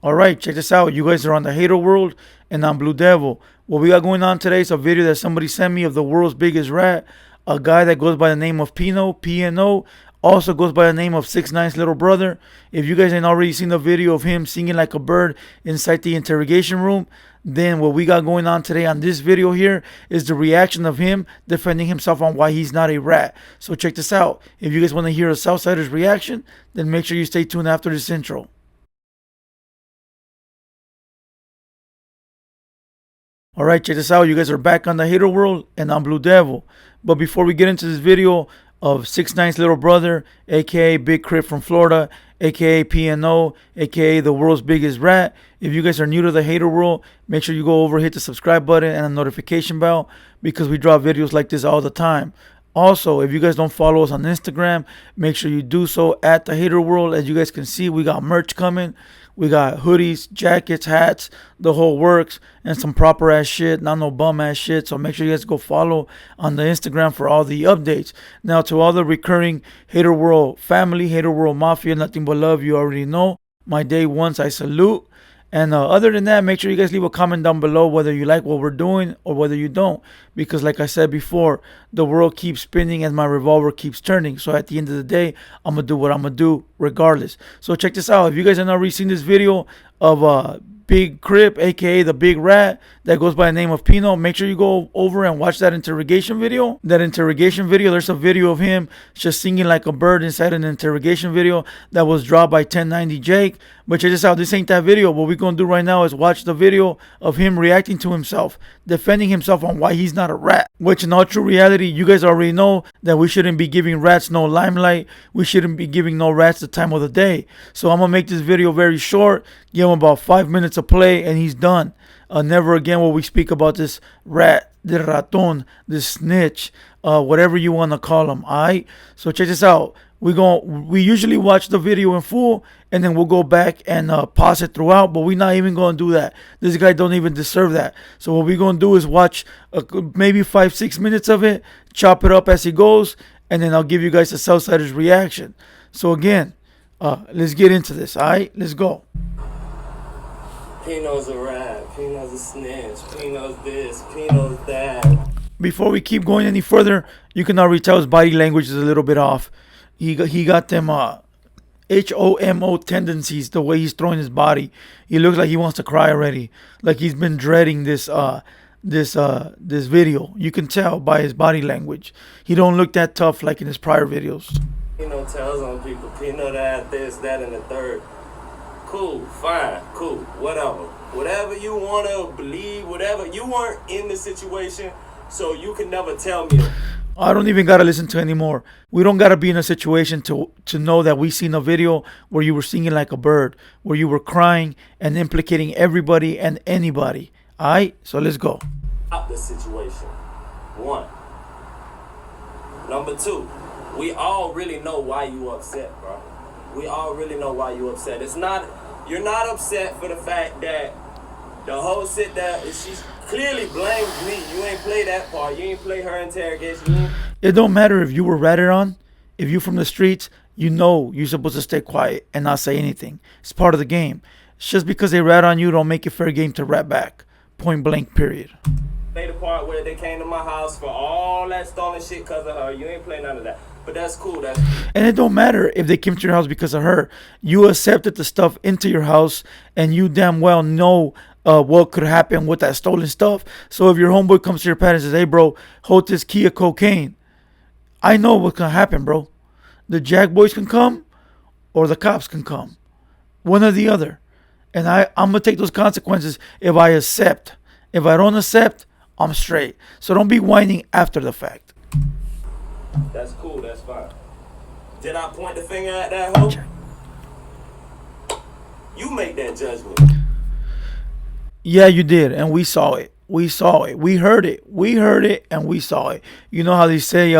Alright, check this out. You guys are on the Hater World, and I'm Blue Devil. What we got going on today is a video that somebody sent me of the world's biggest rat. A guy that goes by the name of PNO, also goes by the name of 6ix9ine's little brother. If you guys ain't already seen the video of him singing like a bird inside the interrogation room, then what we got going on today on this video here is the reaction of him defending himself on why he's not a rat. So check this out. If you guys want to hear a Southsider's reaction, then make sure you stay tuned after this intro. Alright, check this out. You guys are back on the Hater World, and I'm Blue Devil. But before we get into this video of 6ix9ine's little brother, aka Big Crip from Florida, aka PNO, aka the world's biggest rat, if you guys are new to the Hater World, make sure you go over, hit the subscribe button and the notification bell, because we drop videos like this all the time. Also, if you guys don't follow us on Instagram, make sure you do so at the Hater World. As you guys can see, we got merch coming. We got hoodies, jackets, hats, the whole works, and some proper ass shit, not no bum ass shit. So make sure you guys go follow on the Instagram for all the updates. Now, to all the recurring Hater World family, Hater World Mafia, nothing but love, you already know. My day ones, I salute. And other than that, make sure you guys leave a comment down below whether you like what we're doing or whether you don't. Because like I said before, the world keeps spinning and my revolver keeps turning. So at the end of the day, I'm going to do what I'm going to do regardless. So check this out. If you guys have not already seen this video of Big Crip, a.k.a. the Big Rat, that goes by the name of Pino, make sure you go over and watch that interrogation video. There's a video of him just singing like a bird inside an interrogation video that was dropped by 1090 Jake. But check this out. This ain't that video. What we're going to do right now is watch the video of him reacting to himself, defending himself on why he's not a rat. Which in all true reality, you guys already know that we shouldn't be giving rats no limelight. We shouldn't be giving no rats the time of the day. So I'm going to make this video very short, give him about 5 minutes of play, and he's done. Never again will we speak about this rat, the raton, this snitch, whatever you want to call him. Alright? So check this out. We usually watch the video in full, and then we'll go back and pause it throughout, but we're not even going to do that. This guy don't even deserve that. So what we're going to do is watch maybe 5-6 minutes of it, chop it up as he goes, and then I'll give you guys a Southsider's reaction. So again, let's get into this. Alright? Let's go. Pino's a rat, Pino's a snitch, Pino's this, Pino's that. Before we keep going any further, you can already tell his body language is a little bit off. He got them HOMO tendencies, the way he's throwing his body. He looks like he wants to cry already. Like he's been dreading this video. You can tell by his body language. He don't look that tough like in his prior videos. Pino tells on people, Pino that, this, that, and the third. Cool, fine, cool, whatever. Whatever you want to believe, whatever. You weren't in the situation, so you can never tell me. I don't even got to listen to anymore. We don't got to be in a situation to know that we seen a video where you were singing like a bird, where you were crying and implicating everybody and anybody. All right, so let's go. Out the situation. 1. Number 2, we all really know why you upset, bro. We all really know why you upset. You're not upset for the fact that the whole sit there, she clearly blames me. You ain't play that part. You ain't play her interrogation. It don't matter if you were ratted on. If you from the streets, you know you're supposed to stay quiet and not say anything. It's part of the game. It's just because they rat on you don't make it fair game to rat back. Point blank, period. Play the part where they came to my house for all that stolen shit because of her. You ain't play none of that. But that's cool. And it don't matter if they came to your house because of her. You accepted the stuff into your house, and you damn well know what could happen with that stolen stuff. So if your homeboy comes to your pad and says, "Hey, bro, hold this key of cocaine," I know what's gonna happen, bro. The Jack boys can come, or the cops can come, one or the other. And I'm gonna take those consequences if I accept. If I don't accept, I'm straight. So don't be whining after the fact. That's cool, that's fine. Did I point the finger at that hoe? You make that judgment. Yeah, you did, and we saw it. We saw it. We heard it. We heard it, and we saw it. You know how they say,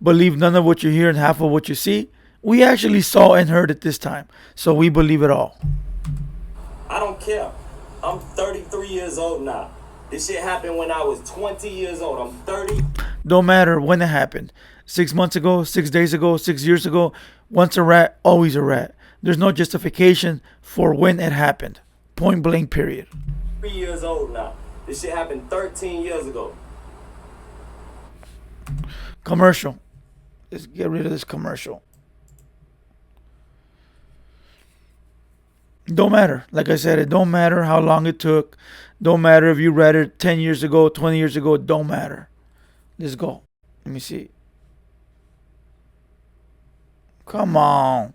believe none of what you hear and half of what you see? We actually saw and heard it this time, so we believe it all. I don't care. I'm 33 years old now. This shit happened when I was 20 years old. I'm 30. Don't matter when it happened. 6 months ago, 6 days ago, 6 years ago. Once a rat, always a rat. There's no justification for when it happened. Point blank period. 3 years old now. This shit happened 13 years ago. Commercial. Let's get rid of this commercial. Don't matter. Like I said, it don't matter how long it took. Don't matter if you read it 10 years ago, 20 years ago. It don't matter. Let's go. Let me see. Come on.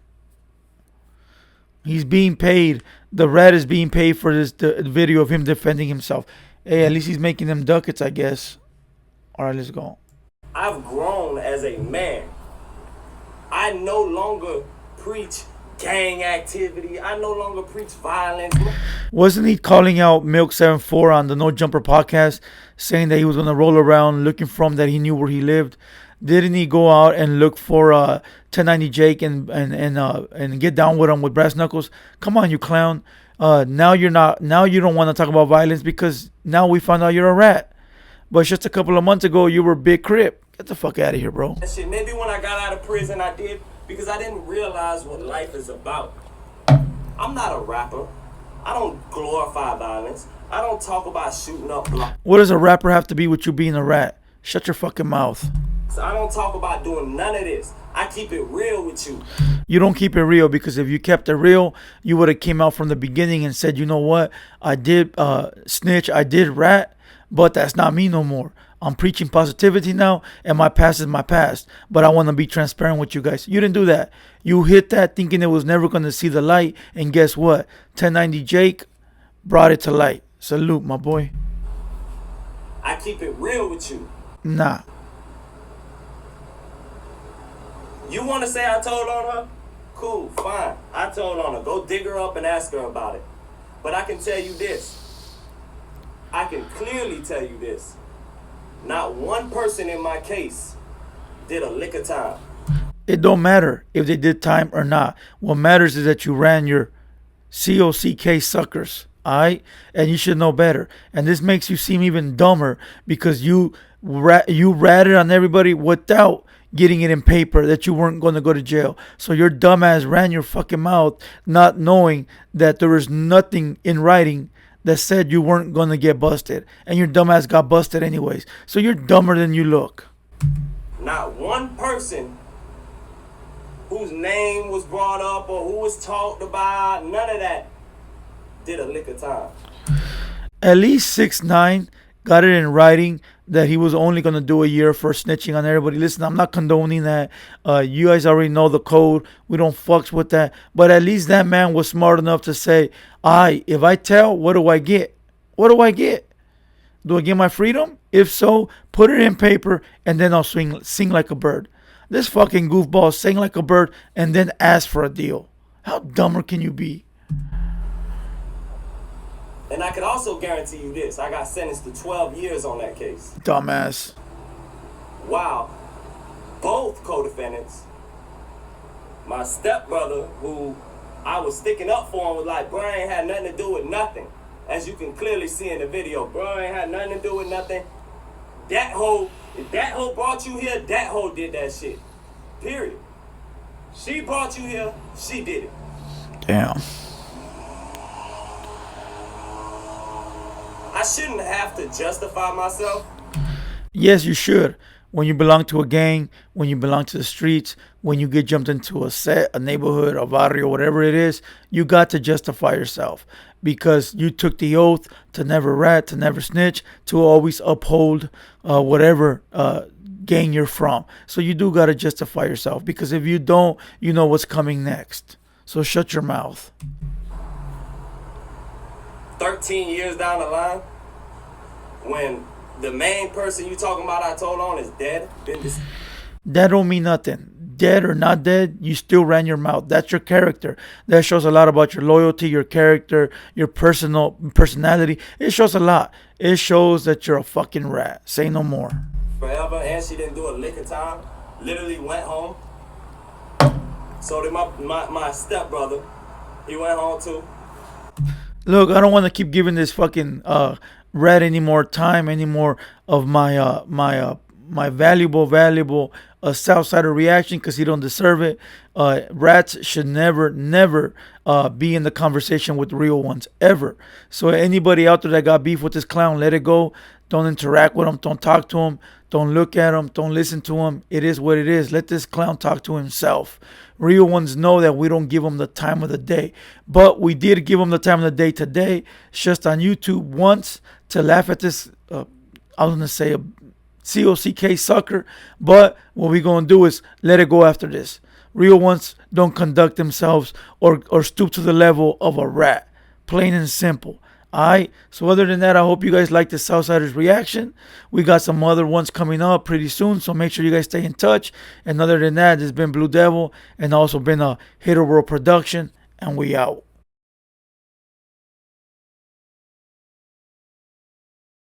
He's being paid. The rat is being paid for this the video of him defending himself. Hey, at least he's making them ducats, I guess. All right, let's go. I've grown as a man. I no longer preach gang activity. I no longer preach violence. Wasn't he calling out Milk 74 on the No Jumper podcast, saying that he was gonna roll around looking for him, that he knew where he lived? Didn't he go out and look for 1090 Jake and get down with him with brass knuckles? Come on, you clown. Now you're not. Now you don't want to talk about violence because now we found out you're a rat. But just a couple of months ago, you were Big Crip. Get the fuck out of here, bro. That shit. Maybe when I got out of prison, I did because I didn't realize what life is about. I'm not a rapper. I don't glorify violence. I don't talk about shooting up blocks. What does a rapper have to be with you being a rat? Shut your fucking mouth. So I don't talk about doing none of this. I keep it real with you. You don't keep it real because if you kept it real, you would have came out from the beginning and said, you know what? I did snitch, I did rat, but that's not me no more. I'm preaching positivity now, and my past is my past. But I want to be transparent with you guys. You didn't do that. You hit that thinking it was never going to see the light, and guess what? 1090 Jake brought it to light. Salute, my boy. I keep it real with you. Nah. You want to say I told on her? Cool, fine. I told on her. Go dig her up and ask her about it. But I can tell you this. I can clearly tell you this. Not one person in my case did a lick of time. It don't matter if they did time or not. What matters is that you ran your COCK suckers. Alright? And you should know better. And this makes you seem even dumber because you ratted on everybody without getting it in paper that you weren't going to go to jail. So your dumbass ran your fucking mouth not knowing that there was nothing in writing that said you weren't going to get busted. And your dumbass got busted anyways. So you're dumber than you look. Not one person whose name was brought up or who was talked about, none of that did a lick of time. At least 6ix9ine got it in writing that he was only going to do a year for snitching on everybody. Listen, I'm not condoning that. You guys already know the code. We don't fucks with that. But at least that man was smart enough to say, if I tell, what do I get? What do I get? Do I get my freedom? If so, put it in paper and then I'll sing like a bird. This fucking goofball sang like a bird and then asked for a deal. How dumber can you be? And I could also guarantee you this. I got sentenced to 12 years on that case. Dumbass. Wow. Both co-defendants, my stepbrother, who I was sticking up for him, was like, bro, ain't had nothing to do with nothing. As you can clearly see in the video, bro, ain't had nothing to do with nothing. That hoe, if that hoe brought you here, that hoe did that shit. Period. She brought you here, she did it. Damn. I shouldn't have to justify myself. Yes, you should. When you belong to a gang, when you belong to the streets, when you get jumped into a set, a neighborhood, a barrio, whatever it is, you got to justify yourself because you took the oath to never rat, to never snitch, to always uphold whatever gang you're from. So you do got to justify yourself because if you don't, you know what's coming next. So shut your mouth. 13 years down the line, when the main person you talking about I told on is dead, that don't mean nothing. Dead or not dead, you still ran your mouth. That's your character. That shows a lot about your loyalty, your character, your personality. It shows a lot. It shows that you're a fucking rat. Say no more. Forever, and she didn't do a lick of time. Literally went home. So did my stepbrother. He went home too. Look, I don't want to keep giving this fucking rat any more time, any more of my my valuable Southsider reaction because he don't deserve it. Rats should never be in the conversation with real ones ever. So anybody out there that got beef with this clown, let it go. Don't interact with him. Don't talk to him. Don't look at him. Don't listen to him. It is what it is. Let this clown talk to himself. Real ones know that we don't give him the time of the day. But we did give him the time of the day today. It's just on YouTube once to laugh at this, I was going to say a COCK sucker. But what we're going to do is let it go after this. Real ones don't conduct themselves or stoop to the level of a rat. Plain and simple. Alright, so other than that, I hope you guys like the Southsiders reaction. We got some other ones coming up pretty soon, so make sure you guys stay in touch. And other than that, it's been Blue Devil and also been a Hater World production, and we out.